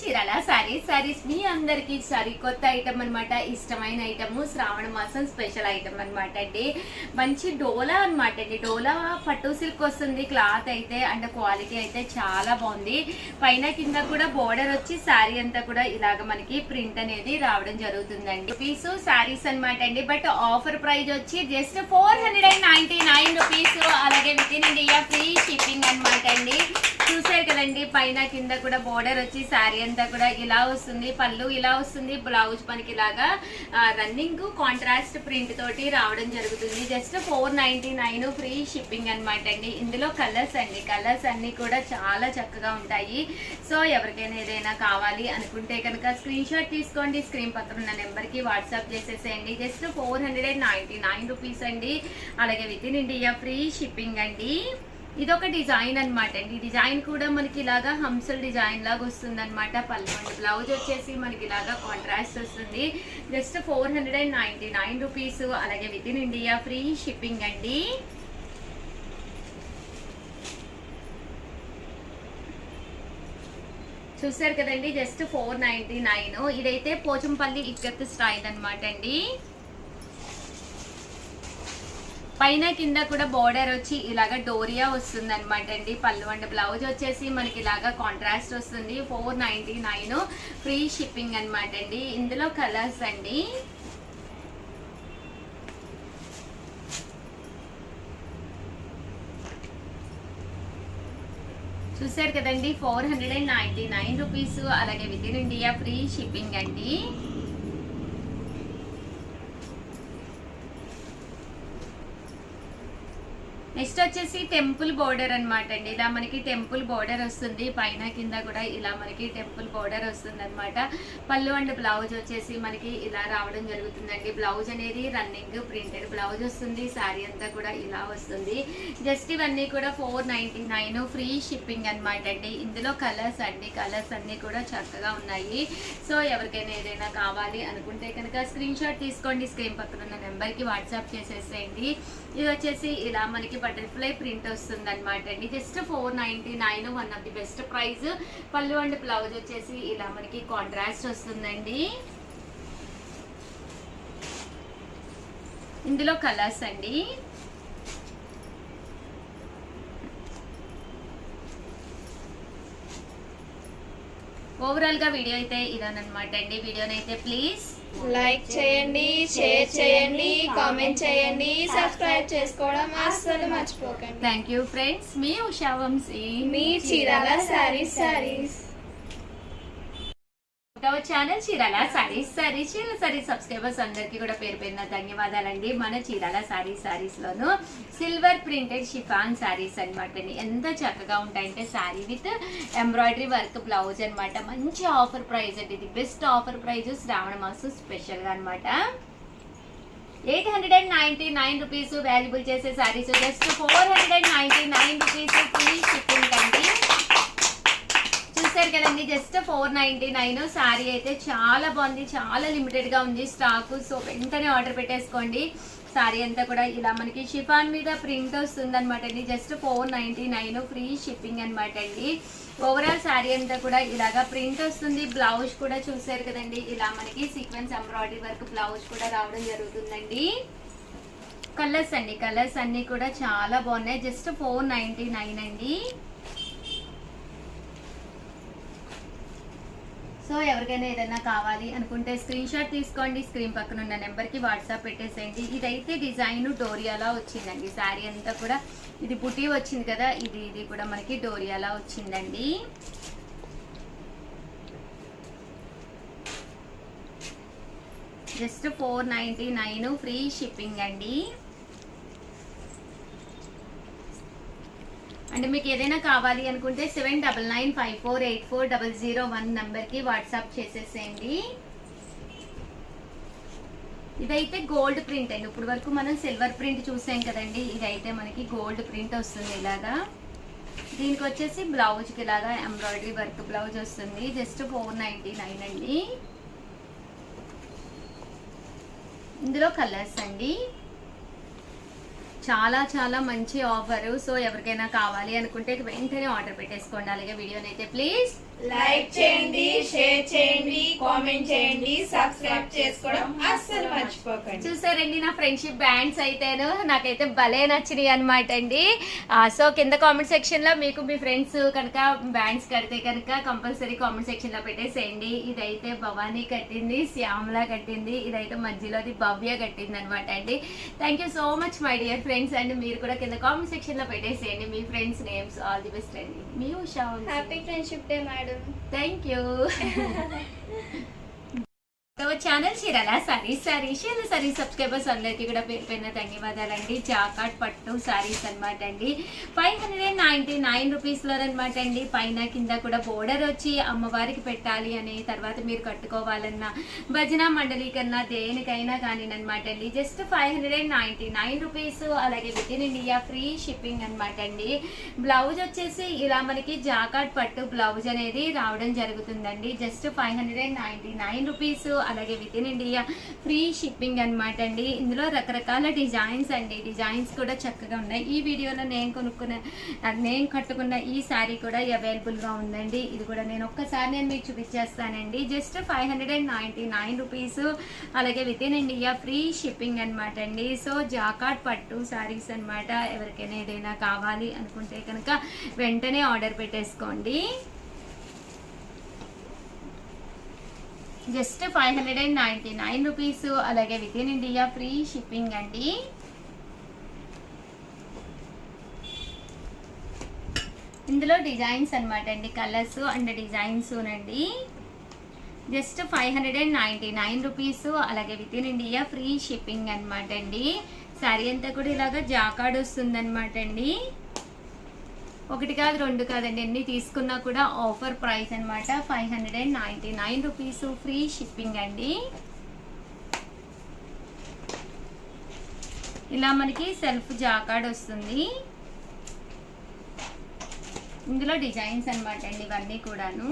చీరాల సారీస్ మీ అందరికి కొత్త ఐటమ్ అనమాట. ఇష్టమైన ఐటమ్, శ్రావణ మాసం స్పెషల్ ఐటమ్ అనమాట అండి. మంచి డోలా అనమాట అండి. డోలా పట్టు సిల్క్ వస్తుంది. క్లాత్ అయితే అండ్ క్వాలిటీ అయితే చాలా బాగుంది. పైన కింద కూడా బోర్డర్ వచ్చి శారీ అంతా కూడా ఇలాగ మనకి ప్రింట్ అనేది రావడం జరుగుతుందండి. రూపీస్ శారీస్ అనమాట అండి. బట్ ఆఫర్ ప్రైస్ వచ్చి జస్ట్ 499 రూపీస్. అలాగే within India free shipping అనమాట అండి. చూసారు కదండి, పైన కింద కూడా బోర్డర్ వచ్చి శారీ అంతా కూడా ఇలా వస్తుంది. పళ్ళు ఇలా వస్తుంది. బ్లౌజ్ మనకి ఇలాగా రన్నింగ్ కాంట్రాస్ట్ ప్రింట్ తోటి రావడం జరుగుతుంది. జస్ట్ 499 ఫ్రీ షిప్పింగ్ అనమాట అండి. ఇందులో కలర్స్ అండి, కలర్స్ అన్ని కూడా చాలా చక్కగా ఉంటాయి. సో ఎవరికైనా ఏదైనా కావాలి అనుకుంటే కనుక స్క్రీన్ షాట్ తీసుకోండి. స్క్రీన్ పక్కన ఉన్న నెంబర్కి వాట్సాప్ చేసేసేయండి. జస్ట్ 499 రూపీస్ అండి. అలాగే within India free shipping అండి. ఇదొక డిజైన్ అనమాట అండి. డిజైన్ కూడా మనకి ఇలాగా హంసల్ డిజైన్ లాగా వస్తుంది అనమాట. పళ్ళు అండి. బ్లౌజ్ వచ్చేసి మనకి ఇలాగా కాంట్రాస్ట్ వస్తుంది. Just 499 rupees. అలాగే within India free shipping అండి. చూసారు కదండి, జస్ట్ 499. ఇదైతే పోచంపల్లి ఇక్కత్ స్టైల్ అనమాట అండి. పైన కింద కూడా బోర్డర్ వచ్చి ఇలాగ డోరియా వస్తుంది అనమాట అండి. పళ్ళు అండ్ బ్లౌజ్ వచ్చేసి మనకి ఇలాగా కాంట్రాస్ట్ వస్తుంది. 499 ఫ్రీ షిప్పింగ్ అనమాట అండి. ఇందులో కలర్స్ అండి. చూసారు కదండి, 499 రూపీస్. అలాగే within India free shipping అండి. నెక్స్ట్ వచ్చేసి టెంపుల్ బోర్డర్ అనమాట అండి. ఇలా మనకి టెంపుల్ బోర్డర్ వస్తుంది. పైన కింద కూడా ఇలా మనకి టెంపుల్ బోర్డర్ వస్తుంది అనమాట. పళ్ళు అండ్ బ్లౌజ్ వచ్చేసి మనకి ఇలా రావడం జరుగుతుందండి. బ్లౌజ్ అనేది రన్నింగ్ ప్రింటెడ్ బ్లౌజ్ వస్తుంది. శారీ అంతా కూడా ఇలా వస్తుంది. జస్ట్ ఇవన్నీ కూడా 499 ఫ్రీ షిప్పింగ్ అనమాట అండి. ఇందులో కలర్స్ అండి, కలర్స్ అన్ని కూడా చక్కగా ఉన్నాయి. సో ఎవరికైనా ఏదైనా కావాలి అనుకుంటే కనుక స్క్రీన్ షాట్ తీసుకోండి. స్క్రీన్ పక్కన ఉన్న నెంబర్కి వాట్సాప్ చేసేసేయండి. ఇది వచ్చేసి ఇలా మనకి బటర్ఫ్లై ప్రింట్ వస్తుంది అనమాట అండి. Just 499, one of the best price. పళ్ళు అండ్ బ్లౌజ్ వచ్చేసి ఇలా మనకి కాంట్రాస్ట్ వస్తుందండి. ఇందులో కలర్స్ అండి. ఓవరాల్ గా వీడియో అయితే ఇదనమాట అండి. వీడియోనైతే ప్లీజ్ లైక్ చేయండి, షేర్ చేయండి, కామెంట్ చేయండి, సబ్స్క్రైబ్ చేసుకోవడం అస్సలు మర్చిపోకండి. Thank you friends. మీ ఉషా వంశీ, మీ చీరాల సారీస్ ఛానల్ చీరాల సారీస్ సబ్స్క్రైబర్స్ అందరికి కూడా పేరు పేరున ధన్యవాదాలండి. మన చీరాల సారీస్ లోను సిల్వర్ ప్రింటెడ్ షిఫాన్ సారీస్ అనమాట అండి. ఎంత చక్కగా ఉంటాయంటే sari with embroidery work blouse అనమాట. మంచి ఆఫర్ ప్రైస్ అండి. ఇది బెస్ట్ ఆఫర్ ప్రైస్ శ్రావణ మాసం స్పెషల్ గా అనమాట. 899 రూపీస్ వాల్యుబుల్ చేసే saris just 499 rupees free shipping అండి. చూసారు కదండి, జస్ట్ 499. శారీ అయితే చాలా బాగుంది, చాలా లిమిటెడ్ గా ఉంది స్టాక్. సో వెంటనే ఆర్డర్ పెట్టేసుకోండి. శారీ అంతా కూడా ఇలా మనకి షిఫాన్ మీద ప్రింట్ వస్తుంది అనమాట అండి. జస్ట్ 499 ఫ్రీ షిప్పింగ్ అనమాట అండి. ఓవరాల్ శారీ అంతా కూడా ఇలాగా ప్రింట్ వస్తుంది. బ్లౌజ్ కూడా చూసారు కదండి, ఇలా మనకి సీక్వెన్స్ ఎంబ్రాయిడరీ వర్క్ బ్లౌజ్ కూడా రావడం జరుగుతుందండి. కలర్స్ అండి, కలర్స్ అన్ని కూడా చాలా బాగున్నాయి. జస్ట్ 499 అండి. సో ఎవరికైనా ఏదైనా కావాలి అనుకుంటే స్క్రీన్ షాట్ తీసుకోండి. స్క్రీన్ పక్కన ఉన్న నెంబర్కి వాట్సాప్ పెట్టేసేయండి. ఇదైతే డిజైన్ డోరియాలా వచ్చిందండి. శారీ అంతా కూడా ఇది బుటీ వచ్చింది కదా, ఇది కూడా మనకి డోరియాలా వచ్చిందండి. జస్ట్ 499 ఫ్రీ షిప్పింగ్ అండి. అండ్ మీకు ఏదైనా కావాలి అనుకుంటే 7995484001 నెంబర్కి వాట్సాప్ చేసేసేయండి. ఇదైతే గోల్డ్ ప్రింట్ అండి. ఇప్పుడు వరకు మనం సిల్వర్ ప్రింట్ చూసాం కదండి, ఇదైతే మనకి గోల్డ్ ప్రింట్ వస్తుంది ఇలాగా. దీనికి వచ్చేసి బ్లౌజ్కి ఇలాగా ఎంబ్రాయిడరీ వర్క్ బ్లౌజ్ వస్తుంది. జస్ట్ 499 అండి. ఇందులో కలర్స్ అండి. చాలా చాలా మంచి ఆఫర్. సో ఎవరికైనా కావాలి అనుకుంటే వెంటనే ఆర్డర్ పెట్టేసుకోండి. అలాగే వీడియోనైతే ప్లీజ్ లైక్ చేయండి, షేర్ చేయండి, కామెంట్ చేయండి, సబ్స్క్రైబ్ చేసుకోవడం అస్సలు మర్చిపోకండి. చూసారండి నా ఫ్రెండ్షిప్ బ్యాండ్స్ అయితేను నాకైతే భలే నచ్చినాయి అనమాట అండి. సో కింద కామెంట్ సెక్షన్ లో మీకు మీ ఫ్రెండ్స్ కనుక బ్యాండ్స్ కడితే కనుక కంపల్సరీ కామెంట్ సెక్షన్ లో పెట్టేసేయండి. ఇదైతే భవానీ కట్టింది, శ్యామల కట్టింది, ఇదైతే మధ్యలోది భవ్య కట్టింది అనమాట అండి. Thank you so much my dear friends. And మీరు కూడా కింద కామెంట్ సెక్షన్ లో పెట్టేసేయండి మీ friends names. All the best అండి. మీ Usha. Happy friendship day madam. Thank you. Channel Chirala saris subscribers అందరికి కూడా పేరు పైన ధన్యవాదాలండి. జాకాట్ పట్టు సారీస్ అనమాట అండి. 599 రూపీస్ లో అనమాట అండి. పైన కింద కూడా బోర్డర్ వచ్చి అమ్మవారికి పెట్టాలి అని, తర్వాత మీరు కట్టుకోవాలన్నా భజన మండలి కన్నా దేనికైనా కానీ అనమాట అండి. Just 599 rupees. అలాగే within India free shipping అనమాట అండి. బ్లౌజ్ వచ్చేసి ఇలా మనకి జాకాట్ పట్టు బ్లౌజ్ అనేది రావడం జరుగుతుందండి. Just 599 rupees. అలాగే within India free shipping అనమాట అండి. ఇందులో రకరకాల డిజైన్స్ అండి. డిజైన్స్ కూడా చక్కగా ఉన్నాయి. ఈ వీడియోలో నేను కట్టుకున్న ఈ శారీ కూడా అవైలబుల్ గా ఉందండి. ఇది కూడా నేను ఒక్కసారి మీకు చూపించేస్తానండి. Just 599 rupees. అలాగే within India free shipping అనమాట అండి. సో జాకాట్ పట్టు శారీస్ అనమాట. ఎవరికైనా ఏదైనా కావాలి అనుకుంటే కనుక వెంటనే ఆర్డర్ పెట్టేసుకోండి. Just 599 rupees. అలాగే within India free shipping అండి. ఇందులో డిజైన్స్ అనమాట అండి, కలర్స్ అండ్ డిజైన్స్ అండి. Just 599 rupees. అలాగే within India free shipping అనమాట అండి. శారీ అంతా కూడా ఇలాగా జాకాడ్ వస్తుంది అనమాట అండి. ఒకటి కాదు రెండు కాదండి, ఎన్ని తీసుకున్నా కూడా ఆఫర్ ప్రైస్ అనమాట. 599 రూపీస్ ఫ్రీ షిప్పింగ్ అండి. ఇలా మనకి సెల్ఫ్ జాకాడ్ వస్తుంది. ఇందులో డిజైన్స్ అనమాట అండి ఇవన్నీ కూడాను.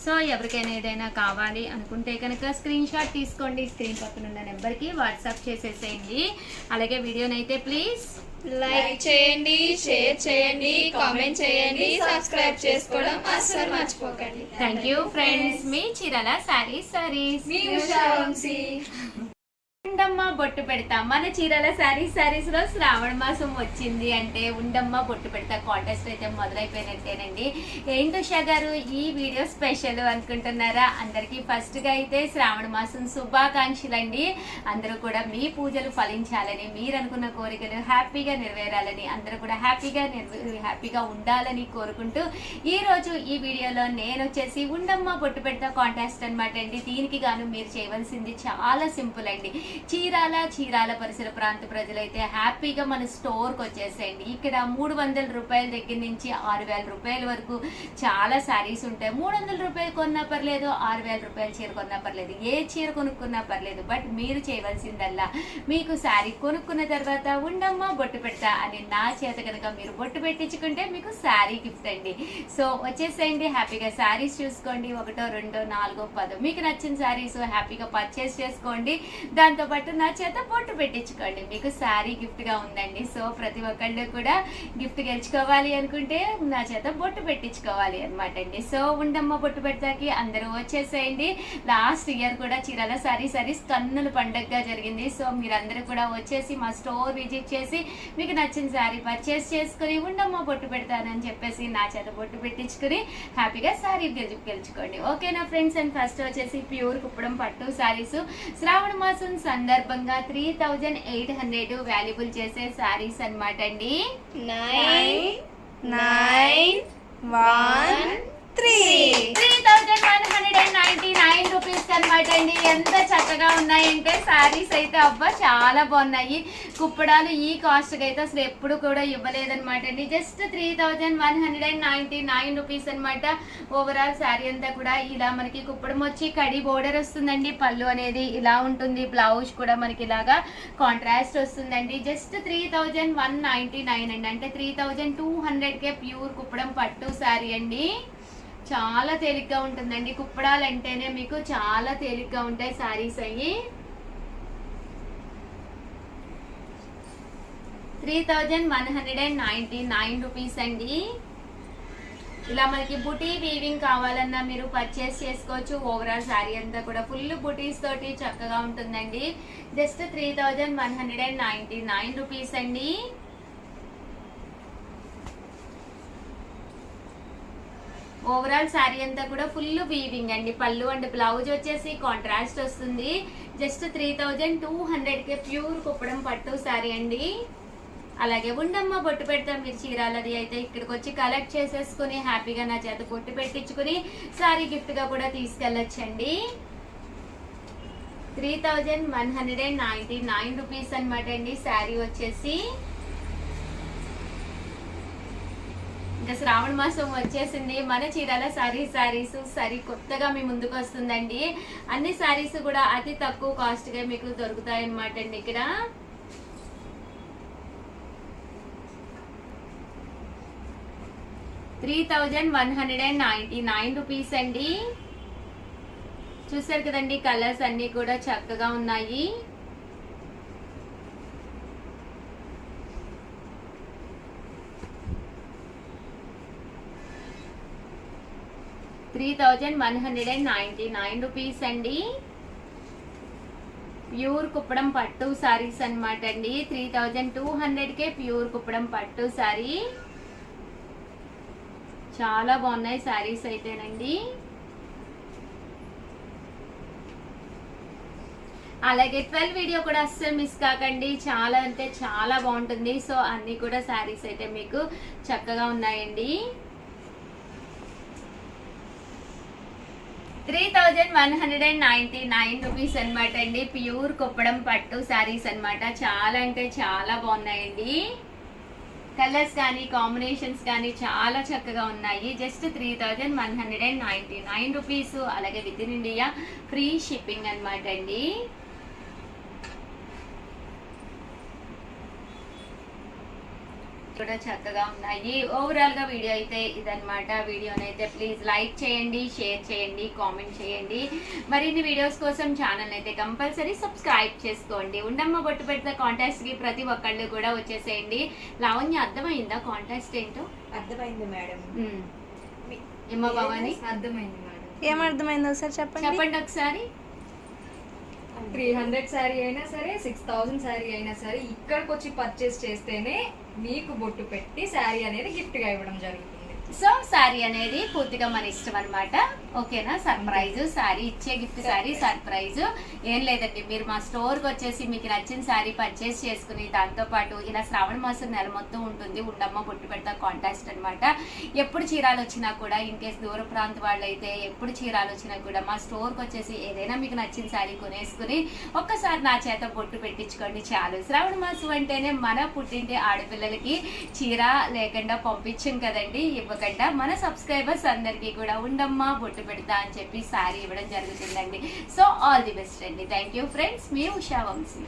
సో ఎవరికైనా ఏదైనా కావాలి అనుకుంటే కనుక స్క్రీన్ షాట్ తీసుకోండి. స్క్రీన్ పక్కన ఉన్న నెంబర్కి వాట్సాప్ చేసేసేయండి. అలాగే వీడియోనైతే ప్లీజ్ లైక్ చేయండి, షేర్ చేయండి, కామెంట్ చేయండి, సబ్స్క్రైబ్ చేసుకోవడం అస్సలు మర్చిపోకండి. Thank you friends. మీ చీరాల సారీస్ మీ ఉషా వంశీ. ఉండమ్మ బొట్టు పెడతా. మన చీరాల సారీస్ లో శ్రావణ మాసం వచ్చింది అంటే ఉండమ్మ బొట్టు పెడతా కాంటెస్ట్ అయితే మొదలైపోయినట్టేనండి. ఏంటి ఉషా గారు ఈ వీడియో స్పెషల్ అనుకుంటున్నారా? అందరికి ఫస్ట్ గా అయితే శ్రావణ మాసం శుభాకాంక్షలు అండి. అందరూ కూడా మీ పూజలు ఫలించాలని, మీరు అనుకున్న కోరికలు హ్యాపీగా నెరవేరాలని, అందరూ కూడా హ్యాపీగా ఉండాలని కోరుకుంటూ ఈ రోజు ఈ వీడియోలో నేను వచ్చేసి ఉండమ్మ బొట్టు పెడతా కాంటెస్ట్ అనమాట అండి. దీనికి గాను మీరు చేయవలసింది చాలా సింపుల్ అండి. చీరాల పరిసర ప్రాంత ప్రజలైతే హ్యాపీగా మన స్టోర్కి వచ్చేసేయండి. ఇక్కడ 300 రూపాయల దగ్గర నుంచి 6000 రూపాయల వరకు చాలా శారీస్ ఉంటాయి. 300 రూపాయలు కొన్నా పర్లేదు, 6000 రూపాయల చీర కొన్నా పర్లేదు, ఏ చీర కొనుక్కున్నా పర్లేదు. బట్ మీరు చేయవలసిందల్లా మీకు శారీ కొనుక్కున్న తర్వాత ఉండమ్మ బొట్టు పెడతా అని నా చేత కనుక మీరు బొట్టు పెట్టించుకుంటే మీకు శారీ గిఫ్ట్ అండి. సో వచ్చేసేయండి, హ్యాపీగా శారీస్ చూసుకోండి. 1, 2, 4, 10 మీకు నచ్చిన శారీస్ హ్యాపీగా పర్చేస్ చేసుకోండి. దాంతోపాటు నా చేత బొట్టు పెట్టించుకోండి, మీకు శారీ గిఫ్ట్ గా ఉందండి. సో ప్రతి ఒక్కళ్ళు కూడా గిఫ్ట్ గెలుచుకోవాలి అనుకుంటే నా చేత బొట్టు పెట్టించుకోవాలి అనమాట అండి. సో ఉండమ్మ బొట్టు పెడతాకి అందరూ వచ్చేసేయండి. లాస్ట్ ఇయర్ కూడా చీరాల సారీస్ కన్నుల పండగగా జరిగింది. సో మీరందరూ కూడా వచ్చేసి మా స్టోర్ విజిట్ చేసి మీకు నచ్చిన శారీ పర్చేస్ చేసుకుని ఉండమ్మ బొట్టు పెడతానని చెప్పేసి నా చేత బొట్టు పెట్టించుకుని హ్యాపీగా శారీ గెలుచుకోండి. ఓకేనా ఫ్రెండ్స్? అండ్ ఫస్ట్ వచ్చేసి ప్యూర్ కుప్పడం పట్టు శారీస్ శ్రావణ మాసం సందర్భంగా 3800 వాల్యుబుల్ చేసే శారీస్ అనమాట అండి. 3199 రూపీస్ అనమాట అండి. ఎంత చక్కగా ఉన్నాయంటే శారీస్ అయితే అబ్బా చాలా బాగున్నాయి. కుప్పడాలు ఈ కాస్ట్ కి అయితే అసలు ఎప్పుడు కూడా ఇవ్వలేదన్నమాట అండి. జస్ట్ 3199 రూపీస్ అనమాట. ఓవరాల్ శారీ అంతా కూడా ఇలా మనకి కుప్పడం వచ్చి కడి బోర్డర్ వస్తుందండి. పళ్ళు అనేది ఇలా ఉంటుంది. బ్లౌజ్ కూడా మనకి ఇలాగా కాంట్రాస్ట్ వస్తుందండి. జస్ట్ 3199 అండి, అంటే 3200కే ప్యూర్ కుప్పడం పట్టు శారీ అండి. చాలా తేలిగ్గా ఉంటుందండి. కుప్పడాలు అంటేనే మీకు చాలా తేలిగ్గా ఉంటాయి శారీస్ అయ్యి. 3199 రూపీస్ అండి. ఇలా మనకి బుటీ వీవింగ్ కావాలన్నా మీరు పర్చేస్ చేసుకోవచ్చు. ఓవరాల్ శారీ అంతా కూడా ఫుల్ బుటీస్ తోటి చక్కగా ఉంటుందండి. జస్ట్ 3199 రూపీస్ అండి. ఓవరాల్ శారీ అంతా కూడా ఫుల్ వీవింగ్ అండి. పళ్ళు అండ్ బ్లౌజ్ వచ్చేసి కాంట్రాస్ట్ వస్తుంది. జస్ట్ 3200కే ప్యూర్ కుప్పడం పట్టు శారీ అండి. అలాగే ఉండమ్మ బొట్టు పెడతాం మీరు చీరాలది అయితే ఇక్కడికి వచ్చి కలెక్ట్ చేసేసుకుని హ్యాపీగా నా చేత బొట్టు పెట్టించుకుని శారీ గిఫ్ట్ గా కూడా తీసుకెళ్ళొచ్చండి. 3199 రూపీస్ అనమాట అండి శారీ వచ్చేసి. ఇంకా శ్రావణ మాసం వచ్చేసింది. మన చీరాల శారీస్ సరి కొత్తగా మీ ముందుకు వస్తుందండి. అన్ని శారీస్ కూడా అతి తక్కువ కాస్ట్ గా మీకు దొరుకుతాయి అనమాట అండి. ఇక్కడ 3199 రూపీస్ అండి. చూసారు కదండి, కలర్స్ అన్ని కూడా చక్కగా ఉన్నాయి. రూపీస్ అండి. ప్యూర్ కుప్పడం పట్టు సారీస్ అన్నమాట అండి. 3200కే ప్యూర్ కుప్పడం పట్టు సారీ. చాలా బాగున్నాయి సారీస్ అయితేనండి. అలాగే 12 వీడియో కూడా అస్సలు మిస్ కాకండి. చాలా అంటే చాలా బాగుంటుంది. సో అన్ని కూడా సారీస్ అయితే మీకు చక్కగా ఉన్నాయండి. 3199 రూపీస్ అనమాట అండి. ప్యూర్ కుప్పడం పట్టు సారీస్ అన్నమాట. చాలా అంటే చాలా బాగున్నాయండి. కలర్స్ కానీ కాంబినేషన్స్ కానీ చాలా చక్కగా ఉన్నాయి. Just 3199 rupees. అలాగే within India free shipping అనమాట అండి. కూడా చక్కగా ఉన్నాయి. ఓవరాల్ గా వీడియో అయితే ఇదన్నమాట. వీడియోని అయితే ప్లీజ్ లైక్ చేయండి, షేర్ చేయండి, కామెంట్ చేయండి. మరిన్ని వీడియోస్ కోసం ఛానల్ అయితే కంపల్సరీ సబ్స్క్రైబ్ చేసుకోండి. ఉండమ్మ బొట్టు పెడితే కాంటాక్ట్స్ కి ప్రతి ఒక్కళ్ళు కూడా వచ్చేసేయండి. లావణ్య అర్థమైందా కాంటాక్ట్ ఏంటో? అర్థమైంది మేడం. ఏమో భవాని అర్థమైంది మేడం. ఏమర్థమైందో ఒకసారి చెప్పండి. చెప్పండి ఒకసారి. 300 శారీ అయినా సరే, 6000 శారీ అయినా సరే ఇక్కడికి వచ్చి పర్చేస్ చేస్తేనే మీకు బొట్టు పెట్టి శారీ అనేది గిఫ్ట్ గా ఇవ్వడం జరుగుతుంది. సో శారీ అనేది పూర్తిగా మన ఇష్టం అనమాట. ఓకేనా? సర్ప్రైజ్ శారీ ఇచ్చే గిఫ్ట్ శారీ సర్ప్రైజ్ ఏం లేదండి. మీరు మా స్టోర్కి వచ్చేసి మీకు నచ్చిన శారీ పర్చేస్ చేసుకుని దాంతో పాటు ఇలా శ్రావణ మాసం నెల మొత్తం ఉంటుంది ఉండమ్మ బొట్టు పెడతా కాంటాక్ట్ అనమాట. ఎప్పుడు చీరాలు వచ్చినా కూడా ఇన్ కేస్ దూర ప్రాంత వాళ్ళు అయితే ఎప్పుడు చీరాలు వచ్చినా కూడా మా స్టోర్కి వచ్చేసి ఏదైనా మీకు నచ్చిన శారీ కొనేసుకుని ఒక్కసారి నా చేత బొట్టు పెట్టించుకోండి చాలు. శ్రావణ మాసం అంటేనే మన పుట్టింటి ఆడపిల్లలకి చీర లేకుండా పంపించం కదండి. ఇవ్వకుండా మన సబ్స్క్రైబర్స్ అందరికీ కూడా ఉండమ్మా బొట్టు పెడతా అని చెప్పి శారీ ఇవ్వడం జరుగుతుందండి. సో ఆల్ ది బెస్ట్ అండి. Thank you friends. మీ ఉషా వంశీ.